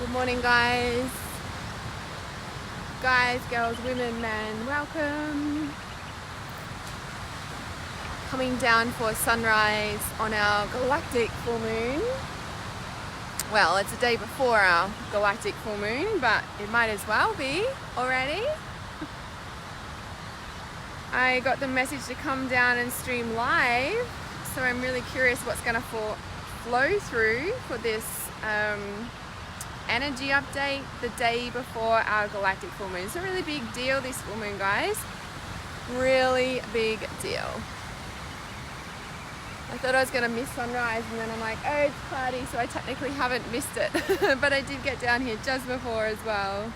Good morning, guys. Guys, girls, women, men, welcome. Coming down for sunrise on our Galactic Full Moon. Well, it's a day before our Galactic Full Moon, but it might as well be already. I got the message to come down and stream live, so I'm really curious what's going to flow through for this energy update the day before our Galactic Full Moon. It's a really big deal, this full moon, guys. Really big deal. I thought I was going to miss sunrise, and then I'm like, oh, it's cloudy, so I technically haven't missed it. But I did get down here just before as well.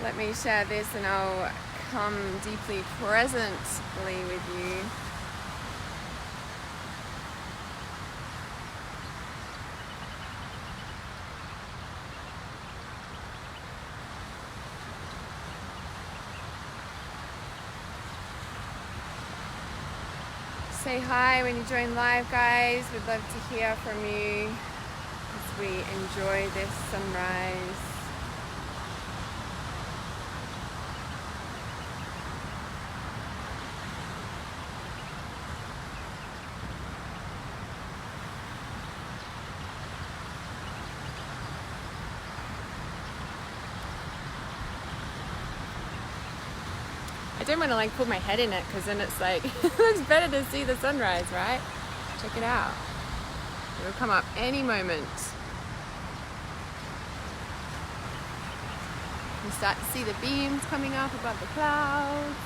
Let me share this and I'll come deeply presently with you. Say hi when you join live, guys. We'd love to hear from you as we enjoy this sunrise. I don't want to like put my head in it because then it's like it looks better to see the sunrise, right? Check it out. It'll come up any moment. You start to see the beams coming up above the clouds.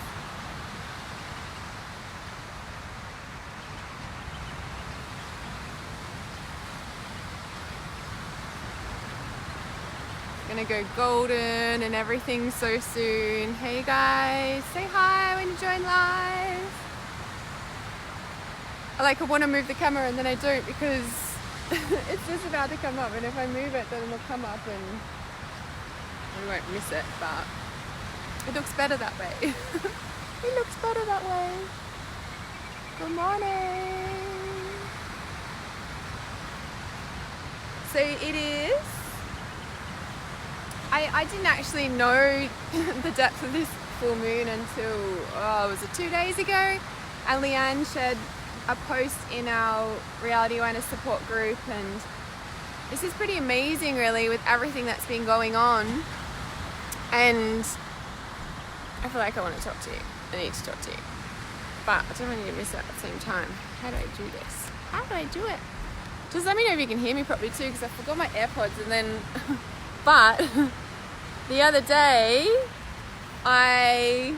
Gonna go golden and everything so soon. Hey guys, say hi when you join live. I want to move the camera and then I don't because it's just about to come up, and if I move it then it'll come up and we won't miss it, but it looks better that way. It looks better that way. Good morning. So it is. I didn't actually know the depth of this full moon until, was it 2 days ago? And Leanne shared a post in our Reality Awareness support group, and this is pretty amazing really with everything that's been going on. And I feel like I want to talk to you. I need to talk to you. But I don't want you to miss it at the same time. How do I do this? How do I do it? Just let me know if you can hear me properly too, because I forgot my AirPods and then... But the other day I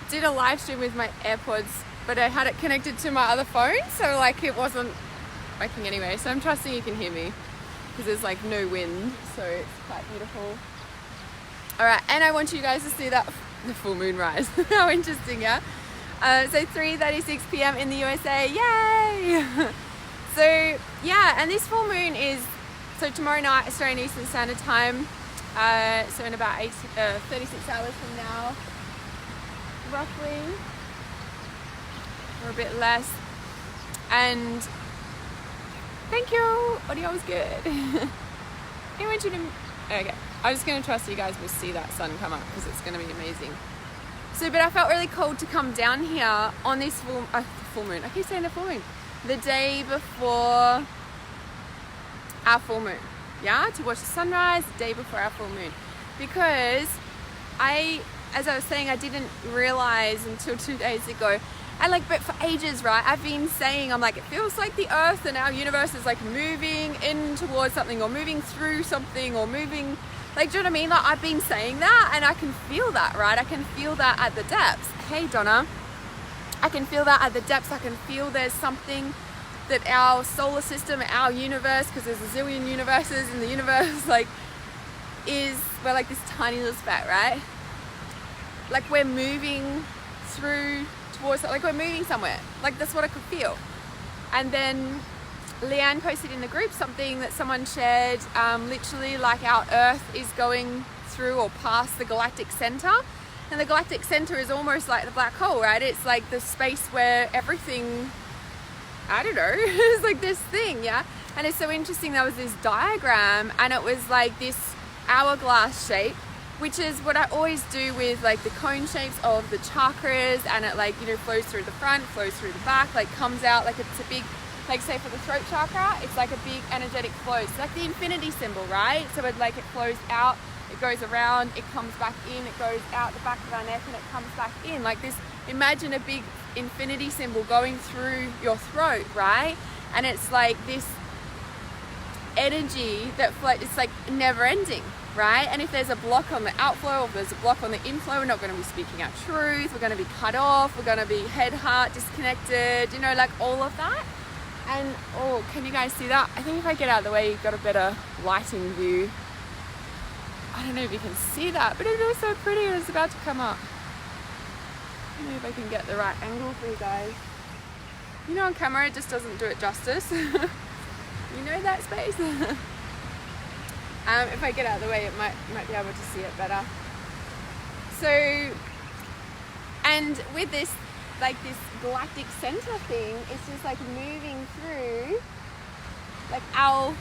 did a live stream with my AirPods, but I had it connected to my other phone, so like it wasn't working anyway. So I'm trusting you can hear me because there's like no wind, so it's quite beautiful. All right, and I want you guys to see that the full moon rise. How interesting, yeah? So 3:36 p.m. in the USA, yay! So yeah, and this full moon is tomorrow night, Australian Eastern Standard Time, so in about 36 hours from now, roughly, or a bit less. And thank you, audio is good. I want you to, okay, I'm just going to trust you guys will see that sun come up because it's going to be amazing. So, but I felt really cold to come down here on this full moon. I keep saying the full moon. The day before our full moon, yeah, to watch the sunrise the day before our full moon, because as I was saying, I didn't realize until 2 days ago, but for ages, right, I've been saying, I'm like, it feels like the earth and our universe is like moving in towards something or moving through something or moving, like, do you know what I mean? Like, I've been saying that and I can feel that, right? I can feel that at the depths. Hey Donna, I can feel that at the depths. I can feel there's something that our solar system, our universe, because there's a zillion universes in the universe, like, we're like this tiny little speck, right? Like we're moving through towards, like we're moving somewhere. Like that's what I could feel. And then Leanne posted in the group something that someone shared, literally like our Earth is going through or past the Galactic Centre. And the Galactic Centre is almost like the black hole, right? It's like the space where everything, I don't know, it's like this thing, yeah? And it's so interesting, there was this diagram and it was like this hourglass shape, which is what I always do with like the cone shapes of the chakras, and it like, you know, flows through the front, flows through the back, like comes out like it's a big, like say for the throat chakra, it's like a big energetic flow. It's like the infinity symbol, right? So it like, it flows out, it goes around, it comes back in, it goes out the back of our neck and it comes back in. Like this, imagine a big infinity symbol going through your throat, right? And it's like this energy that flows, it's like never ending, right? And if there's a block on the outflow, or if there's a block on the inflow, we're not going to be speaking our truth, we're going to be cut off, we're going to be head, heart, disconnected, you know, like all of that. And oh, can you guys see that? I think if I get out of the way, you've got a better lighting view. I don't know if you can see that, but it was so pretty and it's about to come up. I don't know if I can get the right angle for you guys. You know, on camera it just doesn't do it justice. You know that space? If I get out of the way, it might be able to see it better. So, and with this, like this galactic center thing, it's just like moving through, like our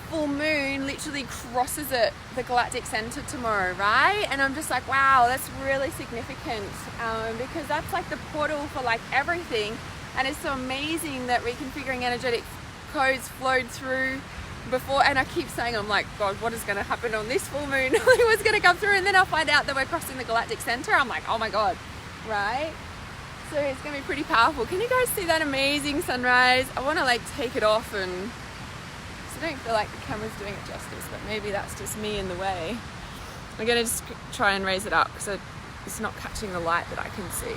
full moon literally crosses it, the galactic center tomorrow, right? And I'm just like, wow, that's really significant, because that's like the portal for like everything. And it's so amazing that reconfiguring energetic codes flowed through before, and I keep saying, I'm like, God, what is going to happen on this full moon? What's going to come through? And then I'll find out that we're crossing the galactic center. I'm like, oh my God, right? So it's going to be pretty powerful. Can you guys see that amazing sunrise? I want to like take it off, and so I don't feel like the camera's doing it justice, but maybe that's just me in the way. I'm going to just try and raise it up because it's not catching the light that I can see.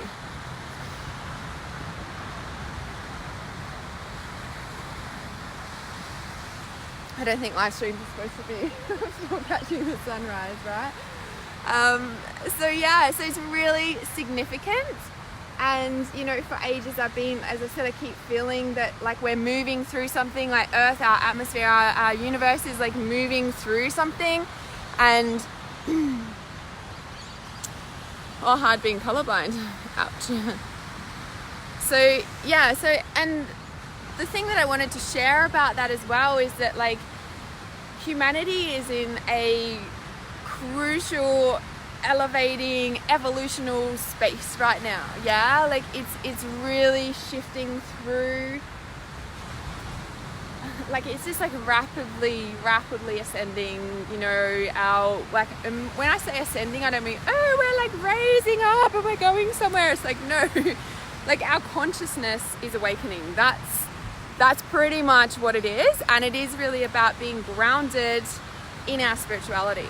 I don't think live stream is supposed to be still catching the sunrise, right? So yeah, so it's really significant. And you know, for ages I've been, as I said, I keep feeling that like we're moving through something, like Earth, our atmosphere, our universe is like moving through something. And oh, hard being colorblind. Ouch. So yeah, so, and the thing that I wanted to share about that as well is that like humanity is in a crucial, elevating, evolutional space right now. Yeah, like it's really shifting through. Like it's just like rapidly ascending. You know, our like when I say ascending, I don't mean we're like raising up and we're going somewhere. It's like no, like our consciousness is awakening. That's pretty much what it is, and it is really about being grounded in our spirituality.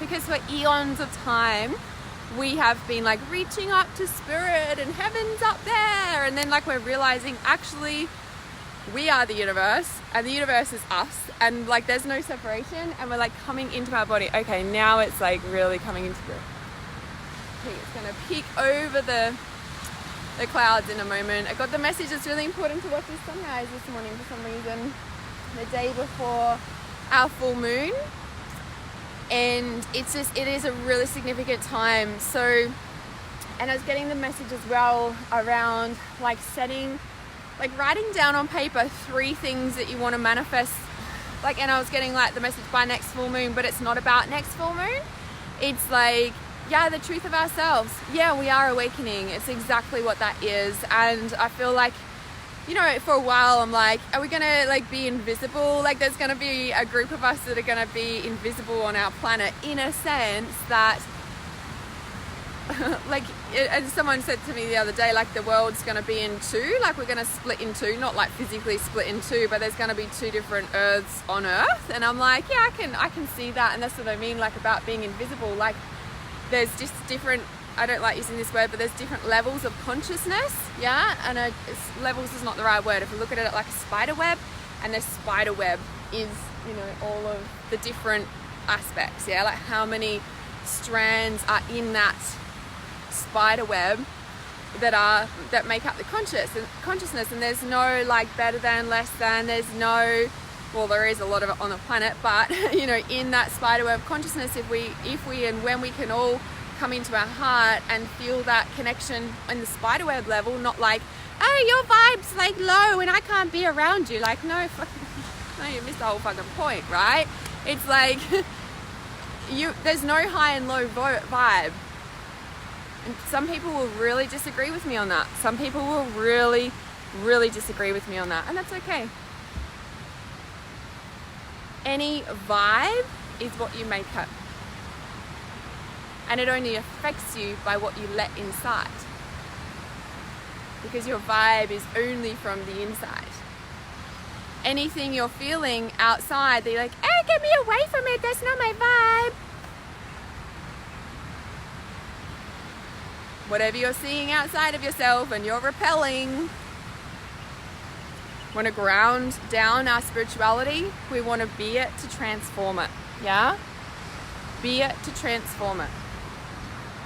Because for eons of time, we have been like reaching up to spirit and heaven's up there, and then like we're realizing actually we are the universe and the universe is us, and like there's no separation, and we're like coming into our body. Okay, now it's like really coming into the, I think it's gonna peek over the clouds in a moment. I got the message it's really important to watch the sunrise this morning for some reason, the day before our full moon, and it is a really significant time. So, and I was getting the message as well around like setting, like writing down on paper 3 things that you want to manifest, like, and I was getting like the message by next full moon, but it's not about next full moon. It's like, yeah, the truth of ourselves. Yeah, we are awakening. It's exactly what that is. And I feel like, you know, for a while I'm like, are we gonna like be invisible? Like there's gonna be a group of us that are gonna be invisible on our planet, in a sense that like, as someone said to me the other day, like the world's gonna be in 2, like we're gonna split in 2, not like physically split in 2, but there's gonna be 2 different Earths on Earth. And I'm like, yeah, I can see that. And that's what I mean, like about being invisible. Like there's just different, I don't like using this word, but there's different levels of consciousness, yeah? And levels is not the right word. If we look at it like a spider web, and the spider web is, you know, all of the different aspects, yeah? Like how many strands are in that spider web that make up the consciousness, and there's no like better than, less than, there's no, well, there is a lot of it on the planet, but you know, in that spiderweb consciousness, if we and when we can all come into our heart and feel that connection in the spiderweb level, not like, oh, your vibe's like low and I can't be around you. Like, no, No, you missed the whole fucking point, right? It's like, there's no high and low vibe. And some people will really disagree with me on that. Some people will really, really disagree with me on that. And that's okay. Any vibe is what you make up. And it only affects you by what you let inside. Because your vibe is only from the inside. Anything you're feeling outside, they're like, hey, get me away from it, that's not my vibe. Whatever you're seeing outside of yourself and you're repelling. Want to ground down our spirituality, we want to be it to transform it. Yeah? Be it to transform it.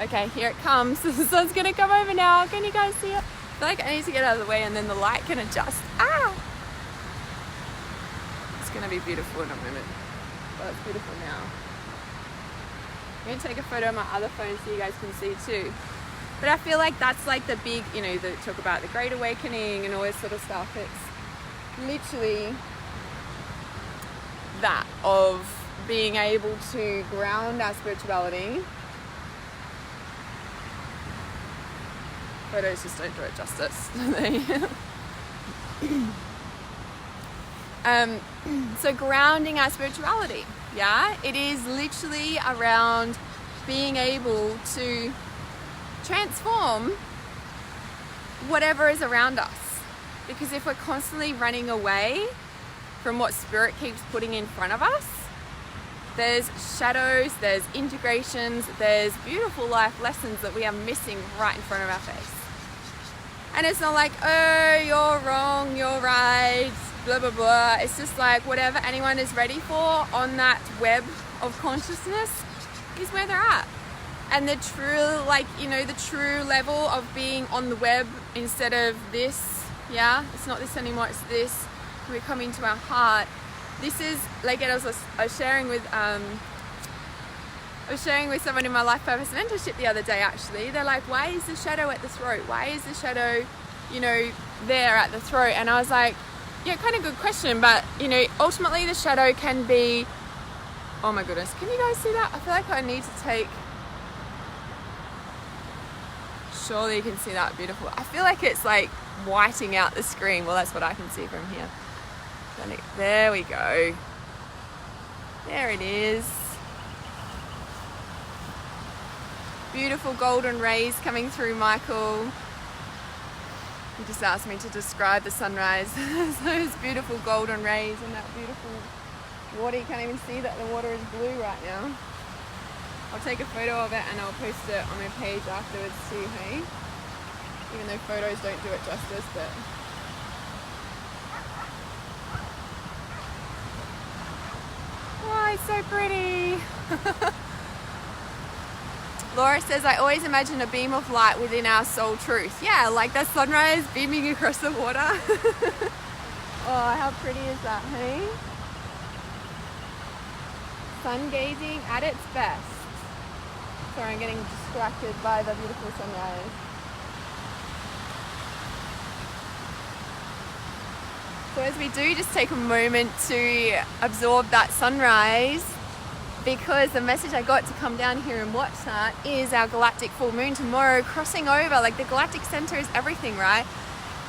Okay, here it comes. The sun's going to come over now. Can you guys see it? I feel like I need to get out of the way and then the light can adjust. It's going to be beautiful in a moment. But it's beautiful now. I'm going to take a photo of my other phone so you guys can see too. But I feel like that's like the big, they talk about the Great Awakening and all this sort of stuff. It's literally that of being able to ground our spirituality. Photos just don't do it justice. So grounding our spirituality, yeah? It is literally around being able to transform whatever is around us. Because if we're constantly running away from what spirit keeps putting in front of us, there's shadows, there's integrations, there's beautiful life lessons that we are missing right in front of our face. And it's not like, oh, you're wrong, you're right, blah, blah, blah. It's just like whatever anyone is ready for on that web of consciousness is where they're at. And the true, the true level of being on the web instead of this, yeah? It's not this anymore, it's this. We're coming to our heart. This is, I was sharing with someone in my life purpose mentorship the other day actually. They're like, why is the shadow at the throat? Why is the shadow, there at the throat? And I was like, yeah, kind of good question, but, ultimately the shadow can be, oh my goodness, can you guys see that? I feel like I need to take, surely you can see that, beautiful. I feel like it's like whiting out the screen. Well, that's what I can see from here. There we go. There it is. Beautiful golden rays coming through, Michael. You just asked me to describe the sunrise. Those beautiful golden rays and that beautiful water. You can't even see that the water is blue right now. I'll take a photo of it and I'll post it on my page afterwards too, hey? Even though photos don't do it justice, but... Oh, it's so pretty. Laura says, I always imagine a beam of light within our soul truth. Yeah, like that sunrise beaming across the water. Oh, how pretty is that, hey? Sun gazing at its best. Sorry, I'm getting distracted by the beautiful sunrise. So as we do, just take a moment to absorb that sunrise, because the message I got to come down here and watch that is our Galactic Full Moon tomorrow crossing over. Like the Galactic Centre is everything, right?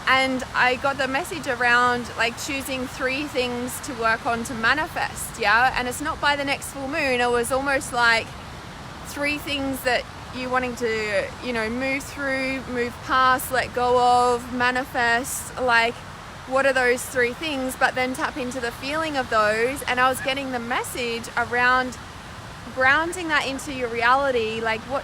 And I got the message around like choosing 3 things to work on to manifest, yeah? And it's not by the next full moon. It was almost like 3 things that you wanting to, move through, move past, let go of, manifest, like what are those 3 things, but then tap into the feeling of those. And I was getting the message around grounding that into your reality, like what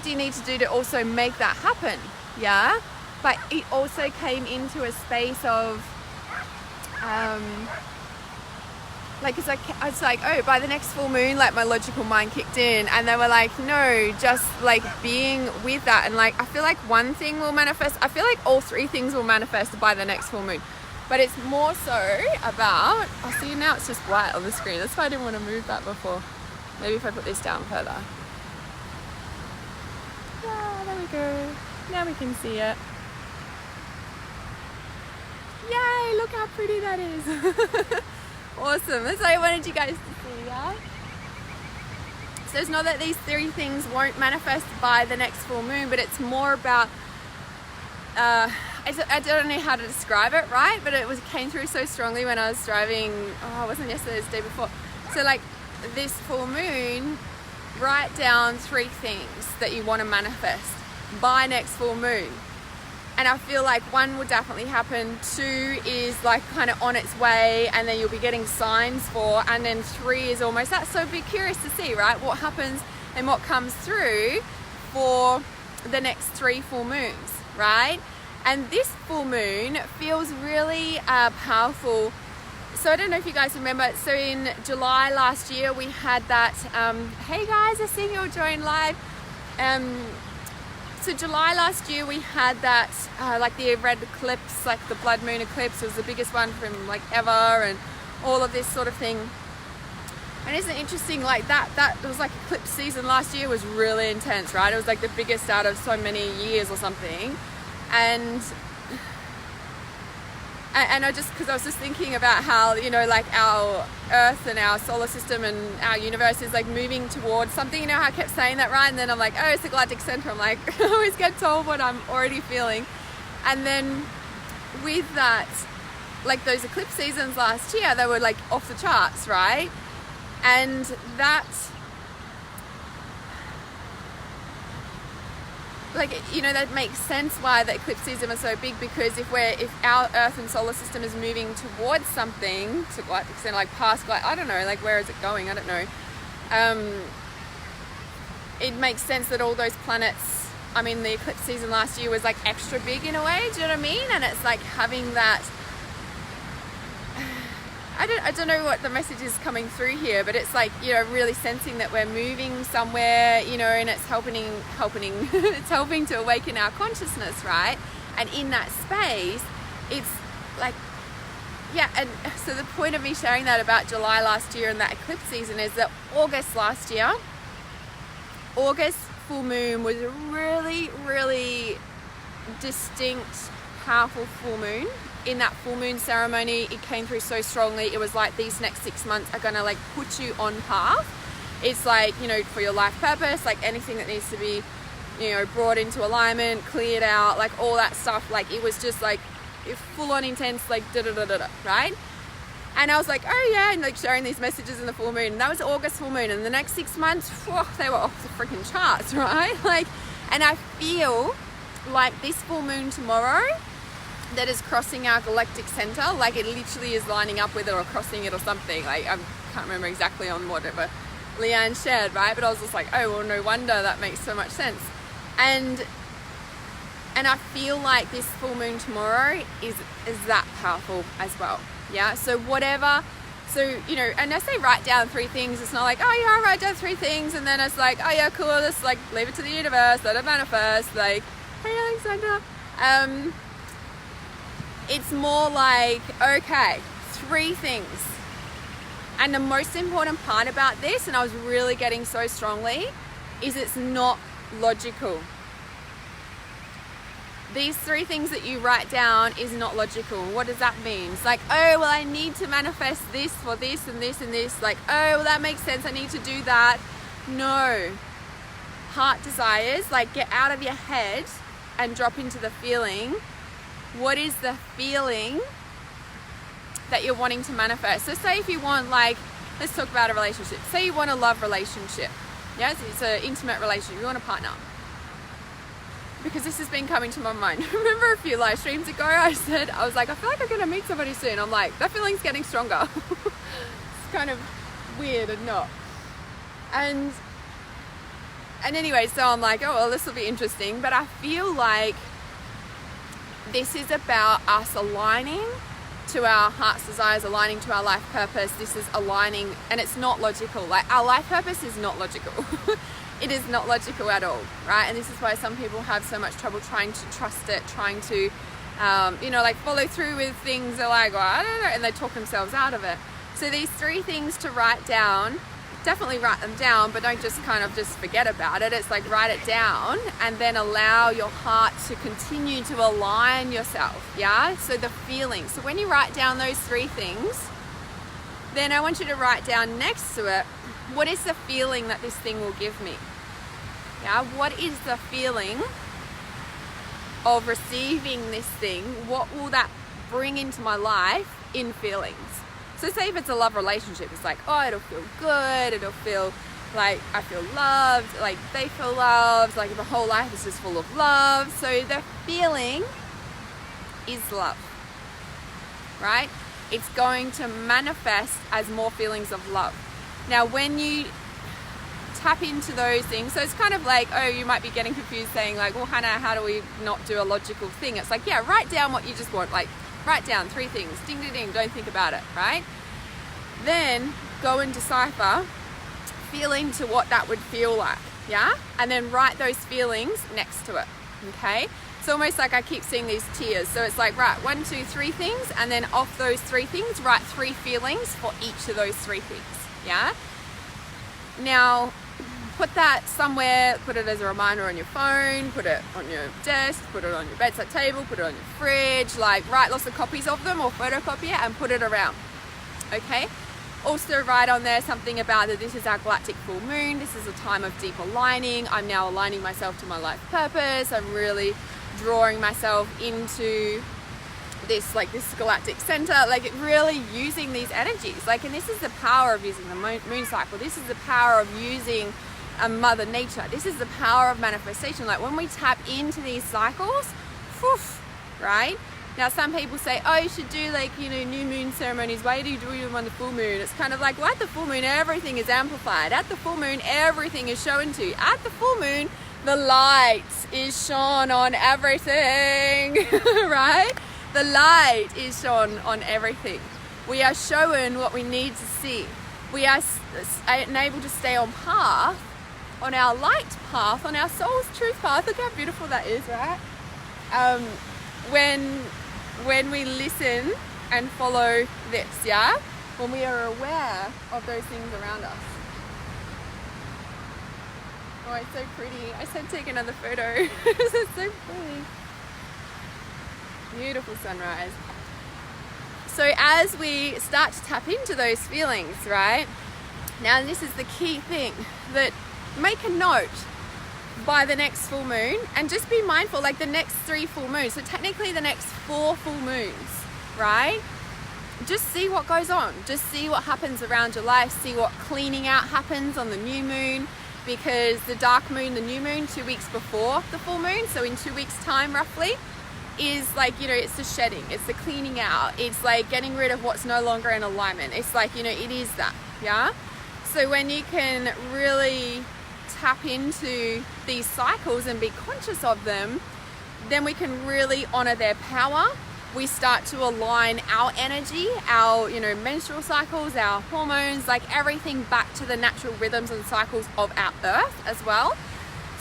do you need to do to also make that happen, yeah? But it also came into a space of it's like, oh, by the next full moon, like my logical mind kicked in, and they were like, no, just like being with that. And like I feel like one thing will manifest. I feel like all 3 things will manifest by the next full moon. But it's more so about, I see now it's just white on the screen. That's why I didn't want to move that before. Maybe if I put this down further. Yeah, there we go. Now we can see it. Yay, look how pretty that is. Awesome. That's what I wanted you guys to see, yeah? So it's not that these 3 things won't manifest by the next full moon, but it's more about, I don't know how to describe it, right? But it came through so strongly when I was driving, it wasn't yesterday, it was the day before. So like this full moon, write down 3 things that you want to manifest by next full moon. And I feel like 1 will definitely happen, 2 is like kind of on its way, and then you'll be getting signs for, and then 3 is almost that. So be curious to see, right, what happens and what comes through for the next 3 full moons, right? And this full moon feels really powerful. So I don't know if you guys remember, so in July last year we had that, hey guys, I see you all join live. So July last year we had that, like the red eclipse, like the blood moon eclipse. It was the biggest one from like ever, and all of this sort of thing. And isn't it interesting, like that was like eclipse season last year was really intense, right? It was like the biggest out of so many years or something. And I just, because I was just thinking about how, you know, like our Earth and our solar system and our universe is like moving towards something. You know how I kept saying that, right? And then I'm like, oh, it's the Galactic Centre. I'm like, I always get told what I'm already feeling. And then with that, like those eclipse seasons last year, they were like off the charts, right? And that, like, you know, that makes sense why the eclipse season is so big, because if our Earth and solar system is moving towards something, to Galactic Centre, like past, I don't know, like where is it going? I don't know. It makes sense that all those planets, I mean, the eclipse season last year was like extra big in a way, do you know what I mean? And it's like having that, I don't know what the message is coming through here, but it's like, you know, really sensing that we're moving somewhere, you know, and it's helping it's helping to awaken our consciousness, right? And in that space, it's like, yeah. And so the point of me sharing that about July last year and that eclipse season is that August last year, August full moon was a really, really distinct, powerful full moon. In that full moon ceremony, it came through so strongly. It was like, these next 6 months are gonna like put you on path. It's like, you know, for your life purpose, like anything that needs to be, you know, brought into alignment, cleared out, like all that stuff. Like it was just like full on intense, like right? And I was like, oh yeah, and like sharing these messages in the full moon. And that was August full moon. And the next 6 months, whew, they were off the freaking charts, right? Like, and I feel like this full moon tomorrow, that is crossing our galactic center, like it literally is lining up with it or crossing it or something. Like I can't remember exactly on whatever Leanne shared, right? But I was just like, oh well, no wonder, that makes so much sense. And I feel like this full moon tomorrow is that powerful as well. Yeah. So whatever. So, you know, and I say write down 3 things. It's not like, oh yeah, I'll write down 3 things, and then it's like, oh yeah, cool. Just like leave it to the universe, let it manifest. Like, hey Alexandra. It's more like, okay, 3 things. And the most important part about this, and I was really getting so strongly, is it's not logical. These 3 things that you write down is not logical. What does that mean? It's like, oh, well, I need to manifest this for this and this and this. Like, oh, well, that makes sense. I need to do that. No. Heart desires, like get out of your head and drop into the feeling. What is the feeling that you're wanting to manifest? So say if you want, like, let's talk about a relationship. Say you want a love relationship. Yes, it's an intimate relationship. You want a partner. Because this has been coming to my mind. Remember a few live streams ago, I was like, I feel like I'm going to meet somebody soon. I'm like, that feeling's getting stronger. It's kind of weird and not. And anyway, so I'm like, oh, well, this will be interesting. But I feel like this is about us aligning to our heart's desires, aligning to our life purpose. This is aligning, and it's not logical. Like, our life purpose is not logical. It is not logical at all, right? And this is why some people have so much trouble trying to trust it, trying to, you know, like follow through with things. They're like, well, I don't know, and they talk themselves out of it. So these 3 things to write down, definitely write them down, but don't just kind of just forget about it. It's like, write it down and then allow your heart to continue to align yourself. Yeah. So the feeling. So when you write down those 3 things, then I want you to write down next to it, what is the feeling that this thing will give me? Yeah, what is the feeling of receiving this thing? What will that bring into my life in feelings? So say if it's a love relationship, it's like, oh, it'll feel good, it'll feel like I feel loved, like they feel loved, like the whole life is just full of love. So the feeling is love, right? It's going to manifest as more feelings of love. Now, when you tap into those things, so it's kind of like, oh, you might be getting confused saying like, well, Hannah, how do we not do a logical thing? It's like, yeah, write down what you just want, like write down 3 things, ding, ding, ding, don't think about it, right? Then go and decipher feeling to what that would feel like, yeah? And then write those feelings next to it, okay? It's almost like I keep seeing these tiers. So it's like, right, 1, 2, 3 things, and then off those 3 things, write 3 feelings for each of those 3 things, yeah? Now, put that somewhere, put it as a reminder on your phone, put it on your desk, put it on your bedside table, put it on your fridge, like write lots of copies of them or photocopy it and put it around, okay? Also write on there something about that this is our galactic full moon, this is a time of deep aligning, I'm now aligning myself to my life purpose, I'm really drawing myself into this, like this galactic center, like really using these energies, like, and this is the power of using the moon cycle, this is the power of using mother nature, this is the power of manifestation. Like when we tap into these cycles, right? Now some people say, oh, you should do like, you know, new moon ceremonies, why do you do them on the full moon? It's kind of like, well, at the full moon everything is amplified, at the full moon everything is shown to you, at the full moon the light is shone on everything, right? The light is shone on everything. We are shown what we need to see. We are enabled to stay on path, on our light path, on our soul's truth path. Look how beautiful that is, right? When we listen and follow this, yeah? When we are aware of those things around us. Oh, it's so pretty. I said take another photo. This is so pretty. Beautiful sunrise. So as we start to tap into those feelings, right? Now this is the key thing, that make a note by the next full moon and just be mindful, like the next 3 full moons, so technically the next 4 full moons, right? Just see what goes on, just see what happens around your life, see what cleaning out happens on the new moon, because the dark moon, the new moon, 2 weeks before the full moon, so in 2 weeks time roughly, is like, you know, it's the shedding, it's the cleaning out, it's like getting rid of what's no longer in alignment. It's like, you know, it is that, yeah? So when you can really tap into these cycles and be conscious of them, then we can really honor their power. We start to align our energy, our, you know, menstrual cycles, our hormones, like everything back to the natural rhythms and cycles of our earth as well.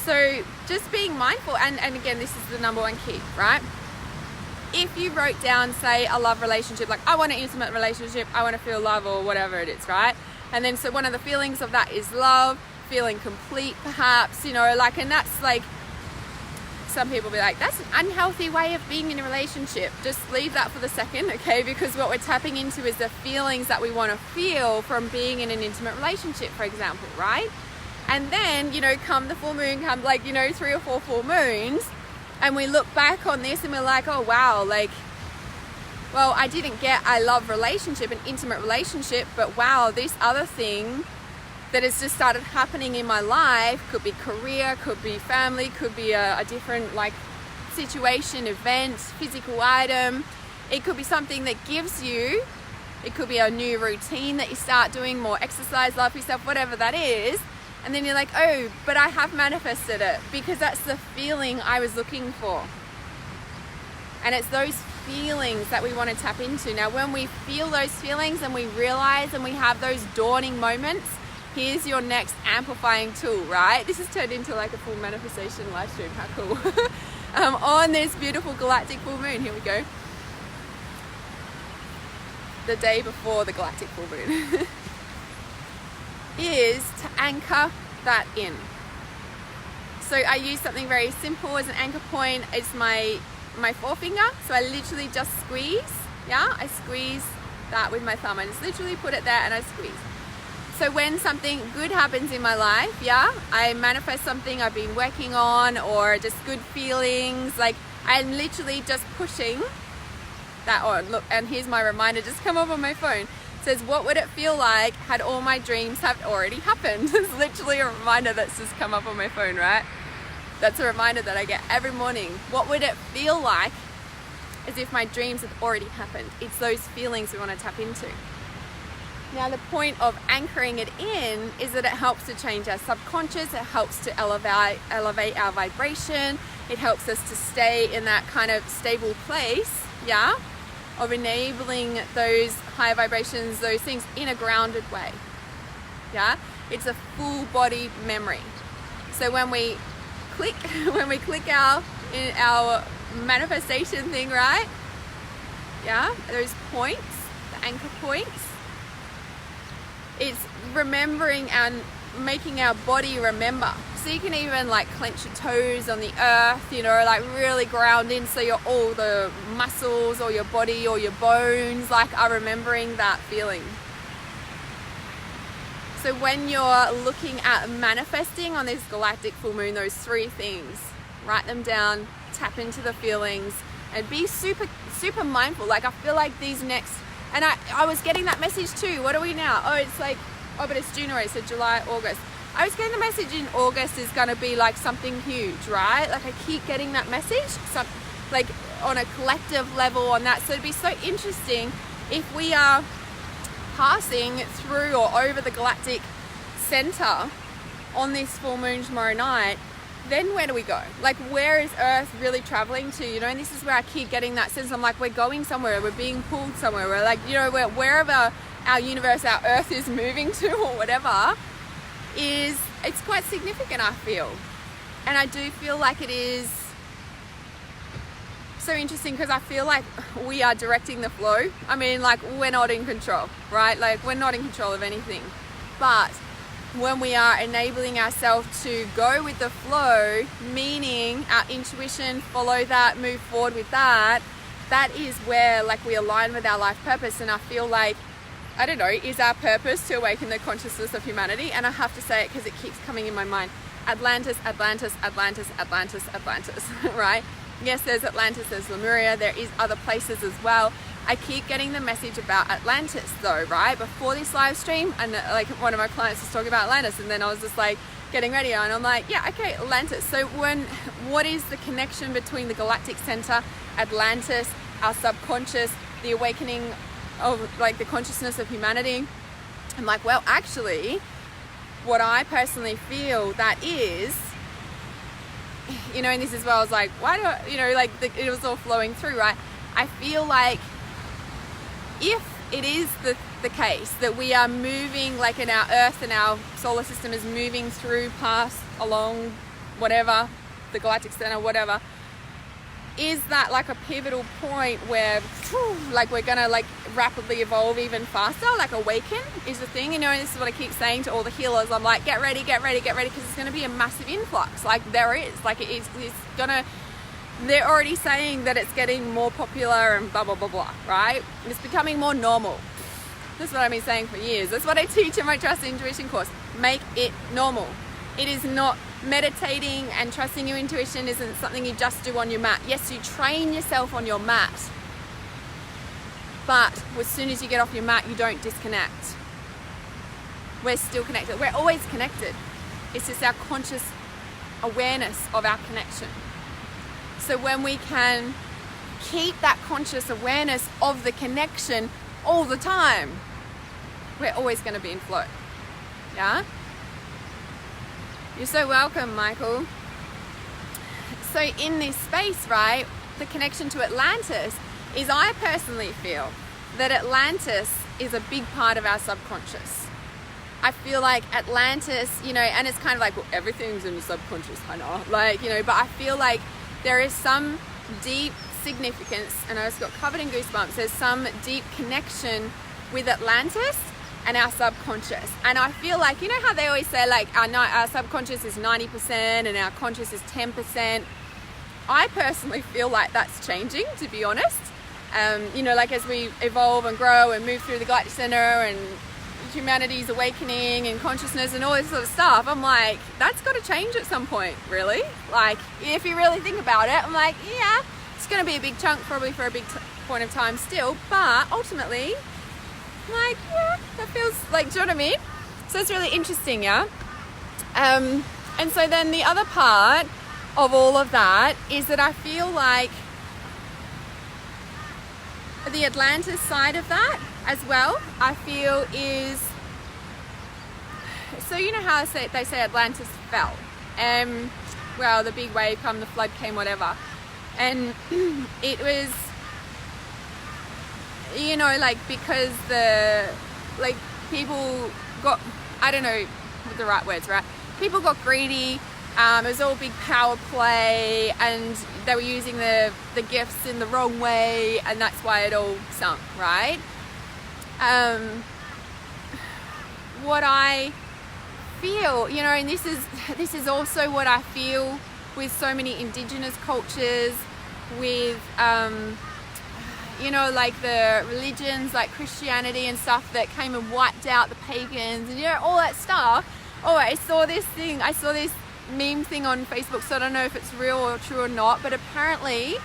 So just being mindful, and again, this is the number 1 key, right? If you wrote down, say, a love relationship, like I want an intimate relationship, I want to feel love or whatever it is, right? And then so one of the feelings of that is love, feeling complete perhaps, you know, like, and that's like, some people be like, that's an unhealthy way of being in a relationship. Just leave that for the second, okay? Because what we're tapping into is the feelings that we want to feel from being in an intimate relationship, for example, right? And then, you know, come the full moon, come like, you know, 3 or 4 full moons, and we look back on this and we're like, oh wow, like, well, I didn't get a love relationship, an intimate relationship, but wow, this other thing that has just started happening in my life, could be career, could be family, could be a different like situation, event, physical item. It could be something that gives you, it could be a new routine that you start doing, more exercise, love yourself, whatever that is. And then you're like, oh, but I have manifested it because that's the feeling I was looking for. And it's those feelings that we want to tap into. Now, when we feel those feelings and we realize and we have those dawning moments, here's your next amplifying tool, right? This has turned into like a full manifestation live stream. How cool. On this beautiful galactic full moon, here we go. The day before the galactic full moon. Is to anchor that in. So I use something very simple as an anchor point. It's my forefinger. So I literally just squeeze, yeah? I squeeze that with my thumb. I just literally put it there and I squeeze. So when something good happens in my life, yeah, I manifest something I've been working on, or just good feelings, like I'm literally just pushing that on. Look, and here's my reminder, just come up on my phone. It says, what would it feel like had all my dreams have already happened? It's literally a reminder that's just come up on my phone, right? That's a reminder that I get every morning. What would it feel like as if my dreams had already happened? It's those feelings we want to tap into. Now, the point of anchoring it in is that it helps to change our subconscious. It helps to elevate our vibration. It helps us to stay in that kind of stable place, yeah, of enabling those higher vibrations, those things in a grounded way, yeah. It's a full body memory. So when we click our manifestation thing, right? Yeah, those points, the anchor points. It's remembering and making our body remember. So you can even like clench your toes on the earth, you know, like really ground in, so all the muscles or your body or your bones like are remembering that feeling. So when you're looking at manifesting on this galactic full moon, those 3 things, write them down, tap into the feelings, and be super mindful. Like I feel like these next, and I was getting that message too. What are we now? Oh, it's like, oh, but it's June already, so July, August. I was getting the message in August is going to be like something huge, right? Like I keep getting that message, like on a collective level on that. So it'd be so interesting if we are passing through or over the galactic center on this full moon tomorrow night. Then where do we go? Like where is Earth really traveling to, you know? And this is where I keep getting that sense. I'm like, we're going somewhere, we're being pulled somewhere. We're like, you know, wherever our universe, our Earth is moving to or whatever, it's quite significant, I feel. And I do feel like it is so interesting because I feel like we are directing the flow. I mean, like we're not in control, right? Like we're not in control of anything. But when we are enabling ourselves to go with the flow, meaning our intuition, follow that, move forward with that, that is where like we align with our life purpose. And I feel like, I don't know, is our purpose to awaken the consciousness of humanity? And I have to say it because it keeps coming in my mind. Atlantis, Atlantis, Atlantis, Atlantis, Atlantis, right? Yes, there's Atlantis, there's Lemuria, there is other places as well. I keep getting the message about Atlantis though, right? Before this live stream, and like one of my clients was talking about Atlantis, and then I was just like getting ready, and I'm like, yeah, okay, Atlantis. So what is the connection between the Galactic Centre, Atlantis, our subconscious, the awakening of like the consciousness of humanity? I'm like, well, actually, what I personally feel that is, you know, and this is where I was like, why do I, you know, like it was all flowing through, right? I feel like if it is the case that we are moving, like in our Earth and our solar system is moving through, past, along, whatever, the galactic center, whatever, is that like a pivotal point where like we're gonna like rapidly evolve even faster, like awaken is the thing, you know? And this is what I keep saying to all the healers. I'm like, get ready, because it's going to be a massive influx. Like there is, like it's gonna, they're already saying that it's getting more popular and blah blah blah blah, right? It's becoming more normal. That's what I've been saying for years. That's what I teach in my Trust Intuition course. Make it normal. It is not, meditating and trusting your intuition isn't something you just do on your mat. Yes, you train yourself on your mat, but as soon as you get off your mat, you don't disconnect. We're still connected. We're always connected. It's just our conscious awareness of our connection. So when we can keep that conscious awareness of the connection all the time, we're always going to be in flow. Yeah? You're so welcome, Michael. So in this space, right, the connection to Atlantis is, I personally feel that Atlantis is a big part of our subconscious. I feel like Atlantis, you know, and it's kind of like, well, everything's in the subconscious, I know, like, you know, but I feel like there is some deep significance, and I just got covered in goosebumps, there's some deep connection with Atlantis and our subconscious. And I feel like, you know how they always say like our subconscious is 90% and our conscious is 10%. I personally feel like that's changing, to be honest. You know, like as we evolve and grow and move through the Galactic Centre and humanity's awakening and consciousness and all this sort of stuff, I'm like, that's got to change at some point, really. Like, if you really think about it, I'm like, yeah, it's going to be a big chunk probably for a big point of time still, but ultimately, like, yeah, that feels like, do you know what I mean? So it's really interesting, yeah? And so then the other part of all of that is that I feel like the Atlantis side of that as well, I feel is, so you know how they say Atlantis fell, well, the big wave come, the flood came, whatever, and it was, you know, like, because like people got, I don't know what the right words, right? People got greedy. It was all big power play, and they were using the gifts in the wrong way, and that's why it all sunk, right? What I feel, you know, and this is also what I feel with so many indigenous cultures, with you know, like the religions like Christianity and stuff that came and wiped out the pagans, and you know, all that stuff. Oh, I saw this meme thing on Facebook, so I don't know if it's real or true or not, but apparently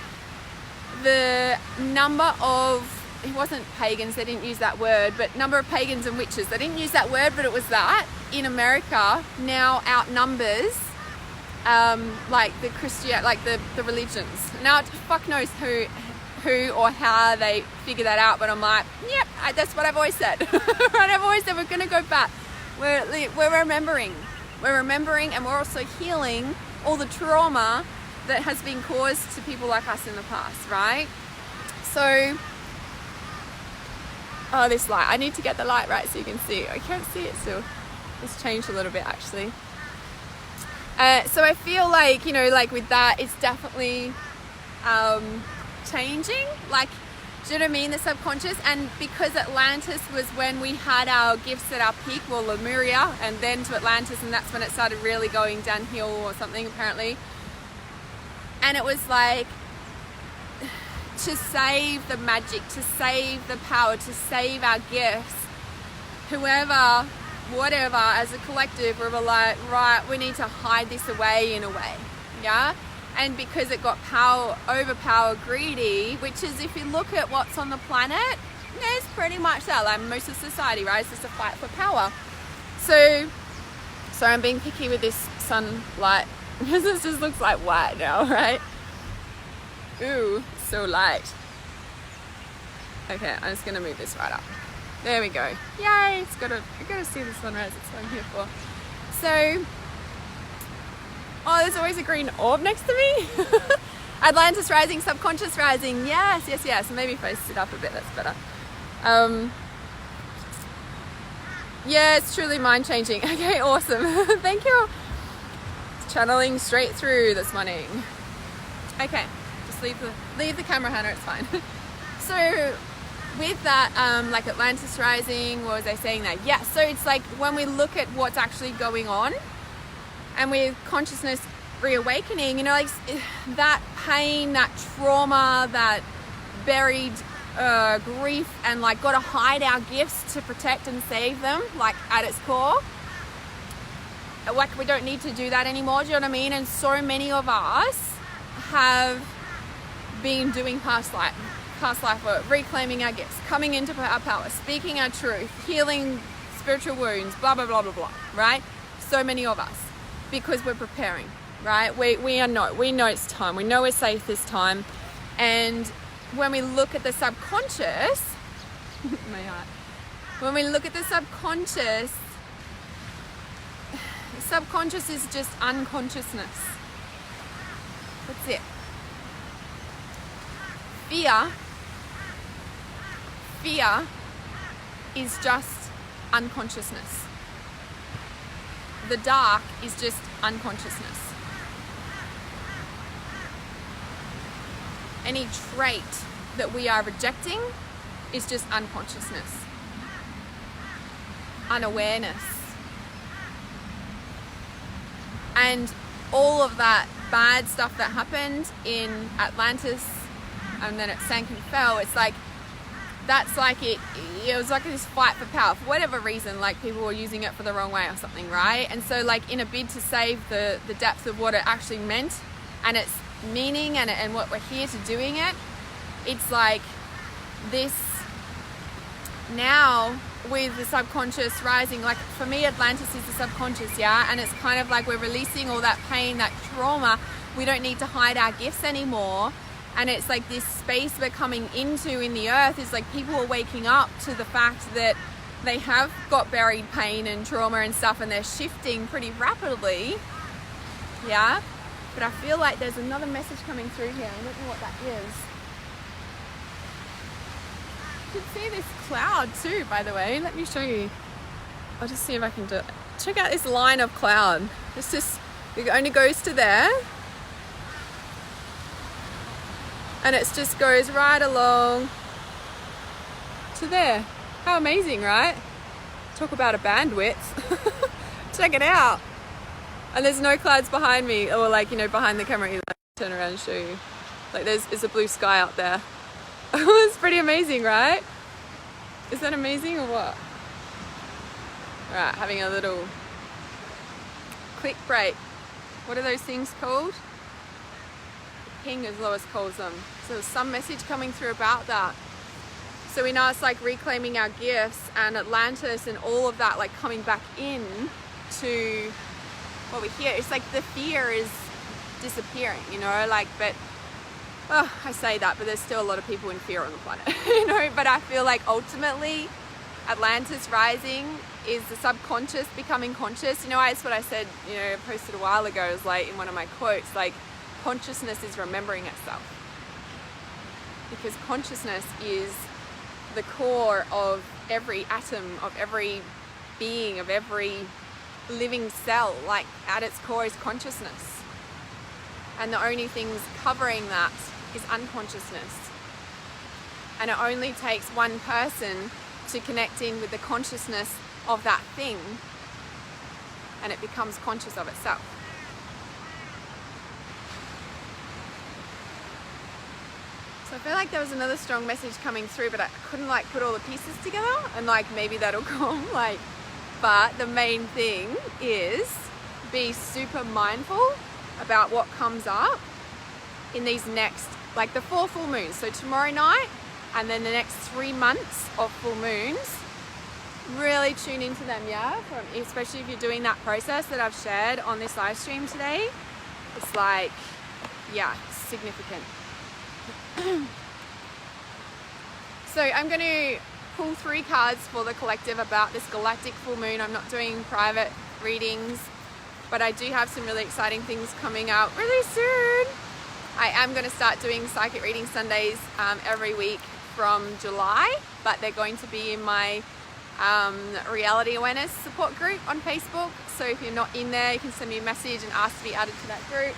the number of, it wasn't pagans, they didn't use that word, but number of pagans and witches, they didn't use that word, but it was that, in America now outnumbers like the the religions. Now fuck knows who or how they figure that out, but I'm like, yep, that's what I've always said. Right, I've always said we're going to go back. We're remembering, and we're also healing all the trauma that has been caused to people like us in the past, right? So, oh, this light, I need to get the light right so you can see. I can't see it still. It's changed a little bit actually. So I feel like, you know, like with that, it's definitely changing, like, do you know what I mean, the subconscious. And because Atlantis was when we had our gifts at our peak, well, Lemuria, and then to Atlantis, and that's when it started really going downhill or something apparently. And it was like, to save the magic, to save the power, to save our gifts, whoever, whatever, as a collective, we were like, right, we need to hide this away in a way, yeah? And because it got overpower greedy, which is, if you look at what's on the planet, there's pretty much that, like most of society, right? It's just a fight for power. So I'm being picky with this sunlight, because this just looks like white now, right? Ooh, so light. Okay, I'm just gonna move this right up. There we go. Yay! I gotta see the sunrise. That's what I'm here for. So, oh, there's always a green orb next to me. Atlantis rising, subconscious rising. Yes. Maybe if I sit up a bit, that's better. Yeah, it's truly mind changing. Okay, awesome. Thank you. It's channeling straight through this morning. Okay, just leave the camera, Hannah. It's fine. So, with that, like Atlantis rising, what was I saying that? Yeah, so it's like when we look at what's actually going on, and with consciousness reawakening, you know, like that pain, that trauma, that buried grief, and like got to hide our gifts to protect and save them, like at its core. Like we don't need to do that anymore, do you know what I mean? And so many of us have been doing past life work, reclaiming our gifts, coming into our power, speaking our truth, healing spiritual wounds, blah, blah, blah, blah, blah, right? So many of us. Because we're preparing, right? We know it's time. We know we're safe this time. And when we look at the subconscious, my heart. When we look at the subconscious is just unconsciousness. That's it. Fear is just unconsciousness. The dark is just unconsciousness. Any trait that we are rejecting is just unconsciousness. Unawareness. And all of that bad stuff that happened in Atlantis and then it sank and fell. It's like, that's like it was like this fight for power for whatever reason, like people were using it for the wrong way or something, right? And so like in a bid to save the depth of what it actually meant and its meaning and what we're here to doing it, it's like this now with the subconscious rising. Like for me, Atlantis is the subconscious, yeah, and it's kind of like we're releasing all that pain, that trauma. We don't need to hide our gifts anymore. And it's like this space we're coming into in the earth is like people are waking up to the fact that they have got buried pain and trauma and stuff, and they're shifting pretty rapidly, yeah. But I feel like there's another message coming through here. I don't know what that is. You can see this cloud too, by the way. Let me show you. I'll just see if I can do it. Check out this line of cloud. It's just, it only goes to there. And it just goes right along to there. How amazing, right? Talk about a bandwidth. Check it out. And there's no clouds behind me, or like, you know, behind the camera. Like, turn around and show you. Like there's a blue sky out there. It's pretty amazing, right? Is that amazing or what? All right, having a little quick break. What are those things called? Ping, as Lois calls them. So there's some message coming through about that. So we know it's like reclaiming our gifts and Atlantis and all of that, like coming back in to what we hear. It's like the fear is disappearing, you know, like, but I say that, but there's still a lot of people in fear on the planet, you know. But I feel like ultimately Atlantis rising is the subconscious becoming conscious. You know, that's what I said, you know, posted a while ago. It was like in one of my quotes, like, consciousness is remembering itself, because consciousness is the core of every atom, of every being, of every living cell. Like at its core is consciousness, and the only things covering that is unconsciousness. And it only takes one person to connect in with the consciousness of that thing, and it becomes conscious of itself. So I feel like there was another strong message coming through, but I couldn't like put all the pieces together, and like maybe that'll come like, but the main thing is be super mindful about what comes up in these next, like the 4 full moons. So tomorrow night and then the next 3 months of full moons, really tune into them, yeah? Especially if you're doing that process that I've shared on this live stream today. It's like, yeah, significant. So I'm going to pull 3 cards for the collective about this galactic full moon. I'm not doing private readings, but I do have some really exciting things coming out really soon. I am going to start doing psychic reading Sundays every week from July, but they're going to be in my reality awareness support group on Facebook. So if you're not in there, you can send me a message and ask to be added to that group.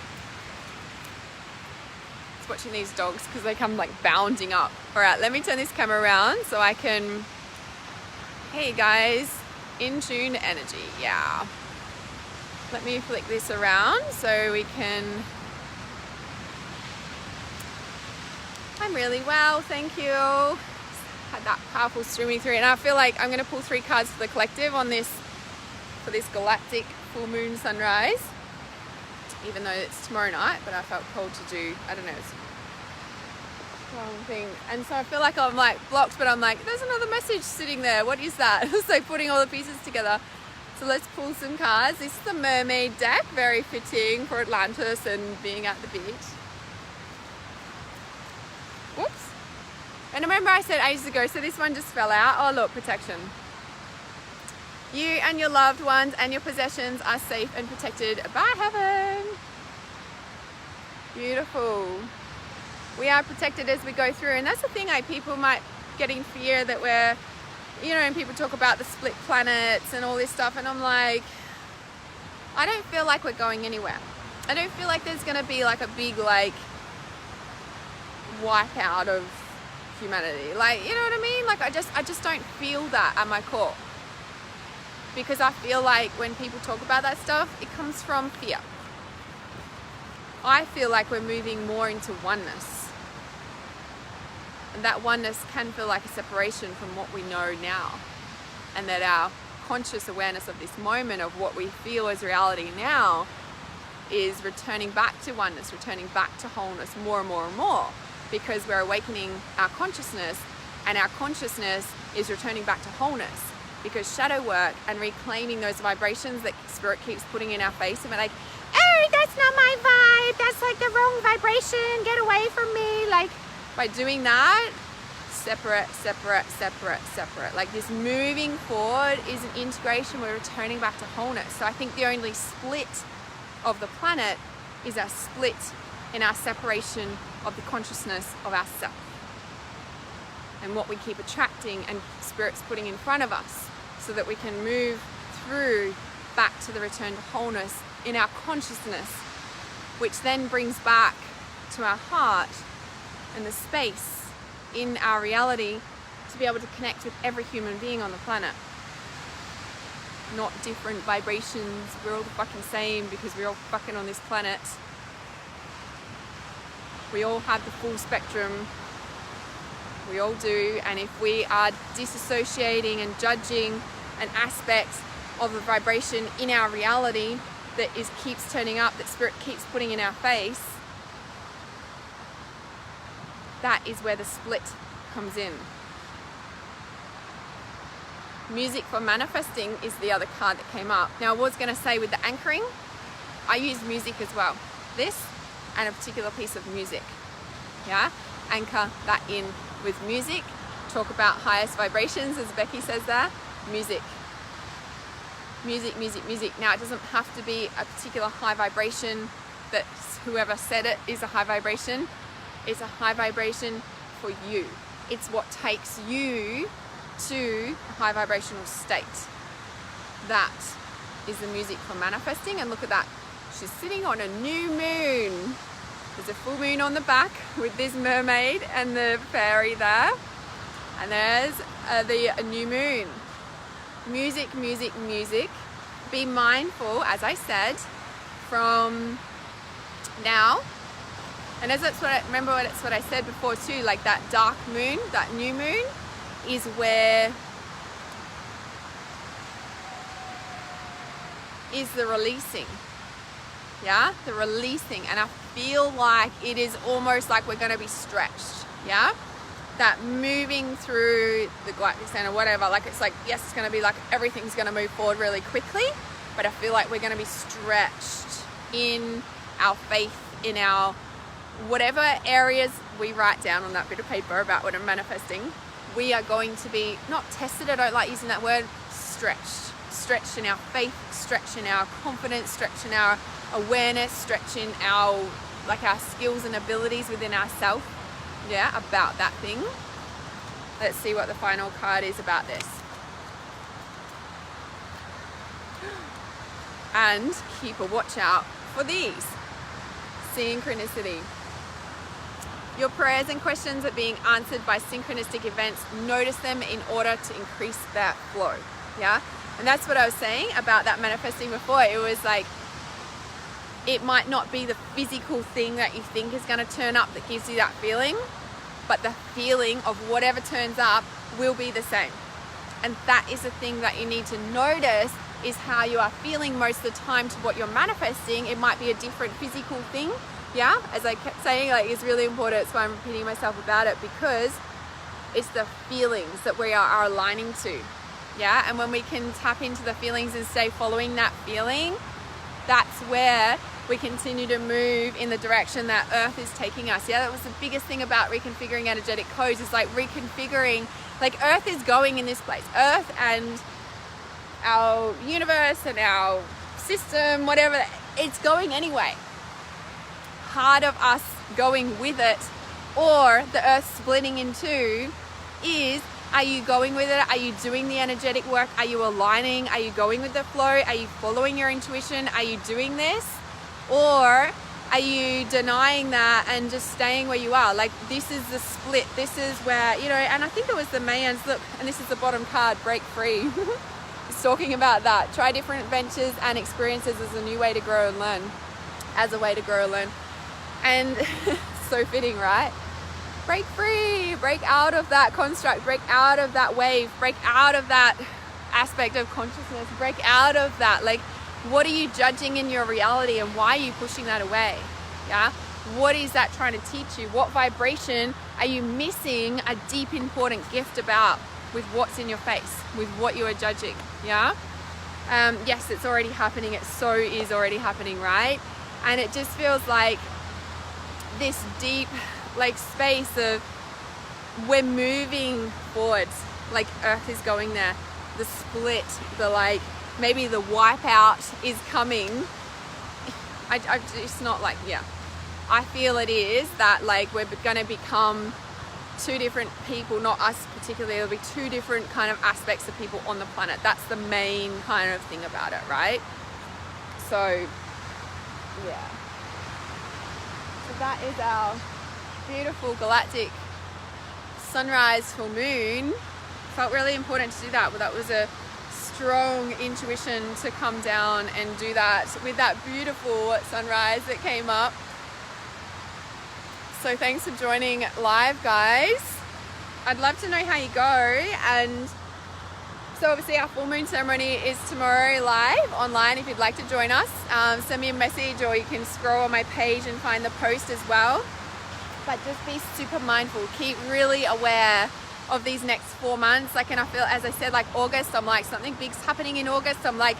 It's watching these dogs because they come like bounding up. All right, let me turn this camera around so I can, hey guys, in tune energy, yeah. Let me flick this around so we can, I'm really well, thank you. Had that powerful streaming through, and I feel like I'm going to pull 3 cards for the collective on this, for this galactic full moon sunrise, even though it's tomorrow night, but I felt called to do, I don't know, it's wrong thing. And so I feel like I'm like blocked, but I'm like, there's another message sitting there. What is that? It's like putting all the pieces together. So let's pull some cards. This is the mermaid deck, very fitting for Atlantis and being at the beach. Whoops. And remember I said ages ago, so this one just fell out. Oh look, protection. You and your loved ones and your possessions are safe and protected by heaven. Beautiful. We are protected as we go through. And that's the thing, like people might get in fear that we're, you know, and people talk about the split planets and all this stuff. And I'm like, I don't feel like we're going anywhere. I don't feel like there's going to be like a big like wipe out of humanity. Like, you know what I mean? Like I just don't feel that at my core. Because I feel like when people talk about that stuff, it comes from fear. I feel like we're moving more into oneness. And that oneness can feel like a separation from what we know now. And that our conscious awareness of this moment of what we feel as reality now is returning back to oneness, returning back to wholeness more and more and more, because we're awakening our consciousness, and our consciousness is returning back to wholeness, because shadow work and reclaiming those vibrations that spirit keeps putting in our face and we're like, oh, that's not my vibe, that's like the wrong vibration, get away from me. Like, by doing that, separate. Like, this moving forward is an integration. We're returning back to wholeness. So I think the only split of the planet is our split in our separation of the consciousness of ourself, and what we keep attracting and spirit's putting in front of us, so that we can move through back to the return to wholeness in our consciousness, which then brings back to our heart and the space in our reality to be able to connect with every human being on the planet. Not different vibrations, we're all the fucking same because we're all fucking on this planet. We all have the full spectrum, we all do, and if we are disassociating and judging an aspect of the vibration in our reality that keeps turning up, that spirit keeps putting in our face, that is where the split comes in. Music for manifesting is the other card that came up. Now, I was going to say with the anchoring, I use music as well. This and a particular piece of music. Yeah? Anchor that in with music. Talk about highest vibrations, as Becky says there. Music. Now, it doesn't have to be a particular high vibration that whoever said it is a high vibration. It's a high vibration for you. It's what takes you to a high vibrational state. That is the music for manifesting. And look at that, she's sitting on a new moon. There's a full moon on the back with this mermaid and the fairy there, and there's the new moon. Music. Be mindful, as I said, from now. And as that's what that's what I said before too, like that dark moon, that new moon is where is the releasing. Yeah, the releasing. And I feel like it is almost like we're going to be stretched. Yeah, that moving through the Galactic Centre, whatever, like it's like, yes, it's going to be like everything's going to move forward really quickly, but I feel like we're going to be stretched in our faith, in our whatever areas we write down on that bit of paper about what I'm manifesting. We are going to be not tested, I don't like using that word, stretched in our faith, stretched in our confidence, stretched in our awareness, stretched in our skills and abilities within ourselves. Yeah, about that thing. Let's see what the final card is about this. And keep a watch out for these. Synchronicity. Your prayers and questions are being answered by synchronistic events. Notice them in order to increase that flow. Yeah? And that's what I was saying about that manifesting before. It was like, it might not be the physical thing that you think is going to turn up that gives you that feeling, but the feeling of whatever turns up will be the same. And that is the thing that you need to notice, is how you are feeling most of the time to what you're manifesting. It might be a different physical thing. Yeah, as I kept saying, like, it's really important. That's why I'm repeating myself about it, because it's the feelings that we are aligning to. Yeah, and when we can tap into the feelings and stay following that feeling, that's where we continue to move in the direction that Earth is taking us. Yeah, that was the biggest thing about reconfiguring energetic codes, is like reconfiguring, like Earth is going in this place. Earth and our universe and our system, whatever, it's going anyway. Part of us going with it, or the Earth splitting in two, is, are you going with it? Are you doing the energetic work? Are you aligning? Are you going with the flow? Are you following your intuition? Are you doing this? Or are you denying that and just staying where you are? Like, this is the split. This is where, you know, and I think it was the Mayans, look, and this is the bottom card, break free. It's talking about that. Try different adventures and experiences as a new way to grow and learn. As a way to grow and learn. And so fitting, right? break free, break out of that construct, break out of that wave, break out of that aspect of consciousness, break out of that. Like, what are you judging in your reality and why are you pushing that away? Yeah. What is that trying to teach you? What vibration are you missing a deep, important gift about with what's in your face, with what you are judging? Yeah. Yes, it's already happening. It so is already happening, right? And it just feels like this deep, like, space of we're moving forwards. Like, Earth is going there. The split, the, like, maybe the wipeout is coming. It's not like, yeah. I feel it is that, like, we're going to become two different people, not us particularly. There'll be two different kind of aspects of people on the planet. That's the main kind of thing about it, right? So, yeah. So that is our beautiful galactic sunrise full moon. Felt really important to do that. Well, that was a strong intuition to come down and do that with that beautiful sunrise that came up. So thanks for joining live, guys. I'd love to know how you go. And so obviously our full moon ceremony is tomorrow live online. If you'd like to join us, send me a message, or you can scroll on my page and find the post as well. But just be super mindful. Keep really aware of these next 4 months. Like, and I feel, as I said, like August, I'm like, something big's happening in August. I'm like,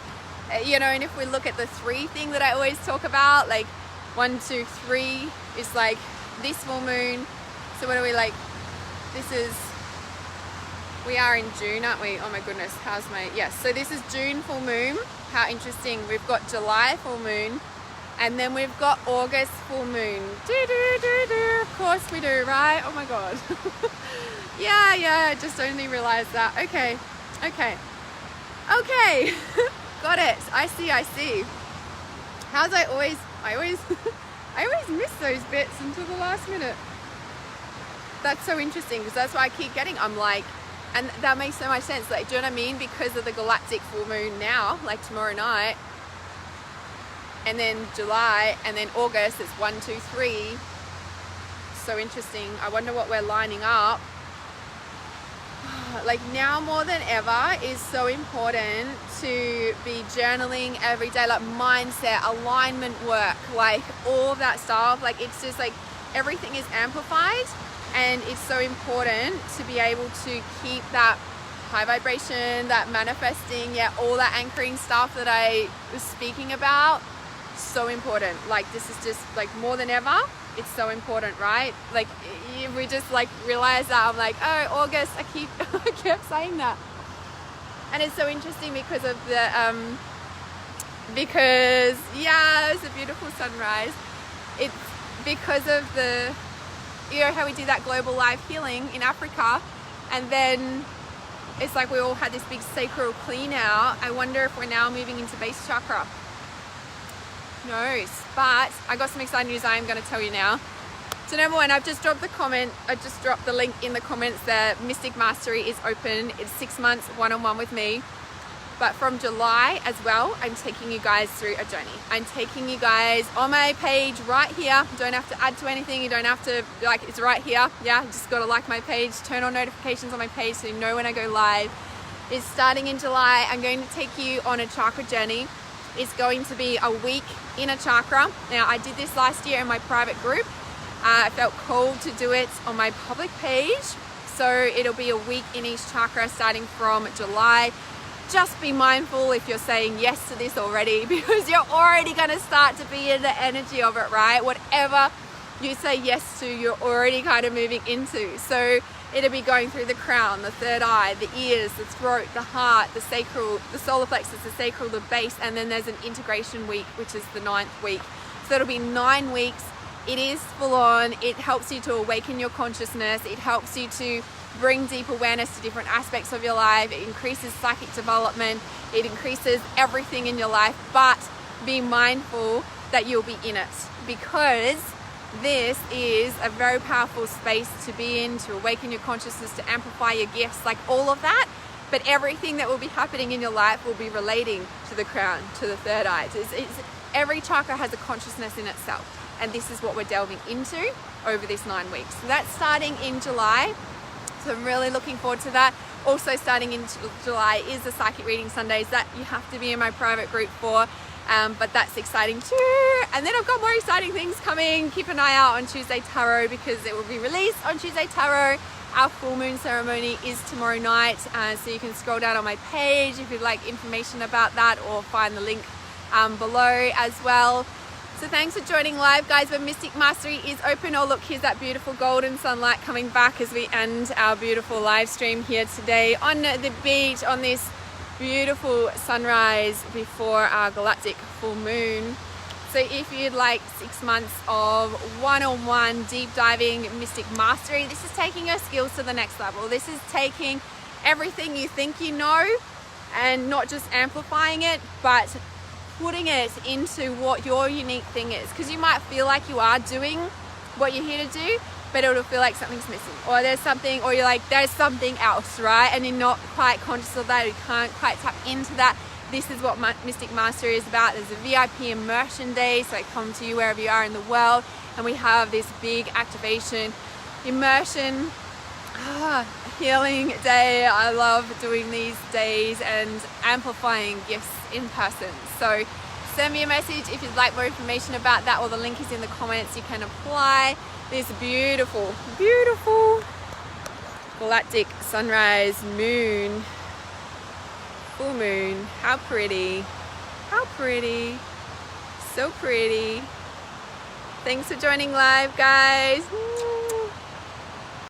you know, and if we look at the 3 thing that I always talk about, like 1, 2, 3 is like this full moon. So what are we, like, we are in June, aren't we? Oh my goodness, yes, so this is June full moon. How interesting. We've got July full moon, and then we've got August full moon. Of course we do, right? Oh my God. yeah, I just only realized that. Okay. Got it. I see. I always miss those bits until the last minute. That's so interesting, because that's why I keep getting, I'm like, and that makes so much sense. Like, do you know what I mean? Because of the galactic full moon now, like tomorrow night, and then July, and then August, it's 1, 2, 3. So interesting. I wonder what we're lining up. Like, now more than ever is so important to be journaling every day, like mindset, alignment work, like all of that stuff. Like, it's just like everything is amplified, and it's so important to be able to keep that high vibration, that manifesting, all that anchoring stuff that I was speaking about. So important. Like, this is just like more than ever. It's so important, right? Like, we just like realize that. I'm like, oh, August, I kept saying that. And it's so interesting because of the, it's a beautiful sunrise. It's because of the, you know, how we do that global live healing in Africa. And then it's like we all had this big sacral clean out. I wonder if we're now moving into base chakra. Who knows? But I got some exciting news I am going to tell you now. So number 1, I've just dropped the link in the comments there. Mystic Mastery is open. It's 6 months one-on-one with me. But from July as well, I'm taking you guys through a journey. I'm taking you guys on my page right here. You don't have to add to anything. You don't have to, like, it's right here. Yeah, you just got to like my page, turn on notifications on my page so you know when I go live. It's starting in July. I'm going to take you on a chakra journey. It's going to be a week in a chakra. Now, I did this last year in my private group. I felt called to do it on my public page. So it'll be a week in each chakra starting from July. Just be mindful if you're saying yes to this already, because you're already going to start to be in the energy of it, right? Whatever you say yes to, you're already kind of moving into. So it'll be going through the crown, the third eye, the ears, the throat, the heart, the sacral, the solar plexus, the sacral, the base, and then there's an integration week, which is the 9th week. So it'll be 9 weeks. It is full on. It helps you to awaken your consciousness. It helps you to bring deep awareness to different aspects of your life. It increases psychic development. It increases everything in your life. But be mindful that you'll be in it, because this is a very powerful space to be in, to awaken your consciousness, to amplify your gifts, like all of that. But everything that will be happening in your life will be relating to the crown, to the third eye. Every chakra has a consciousness in itself. and this is what we're delving into over this 9 weeks. So that's starting in July. So I'm really looking forward to that. Also starting in July is the Psychic Reading Sundays that you have to be in my private group for. But that's exciting too. And then I've got more exciting things coming. Keep an eye out on Tuesday Tarot, because it will be released on Tuesday Tarot. Our full moon ceremony is tomorrow night, so you can scroll down on my page if you'd like information about that, or find the link below as well. So thanks for joining live, guys, when Mystic Mastery is open. Oh look, here's that beautiful golden sunlight coming back as we end our beautiful live stream here today on the beach on this beautiful sunrise before our galactic full moon. So if you'd like 6 months of one-on-one deep diving mystic mastery, this is taking your skills to the next level. This is taking everything you think you know and not just amplifying it, but putting it into what your unique thing is. Because you might feel like you are doing what you're here to do, but it'll feel like something's missing, or there's something, or you're like, there's something else, right? And you're not quite conscious of that, you can't quite tap into that. This is what Mystic Mastery is about. There's a VIP immersion day, so I come to you wherever you are in the world, and we have this big activation, immersion, healing day. I love doing these days and amplifying gifts in person. So send me a message if you'd like more information about that, or the link is in the comments. You can apply this beautiful, beautiful galactic sunrise moon, full moon. How pretty, how pretty, so pretty. Thanks for joining live, guys.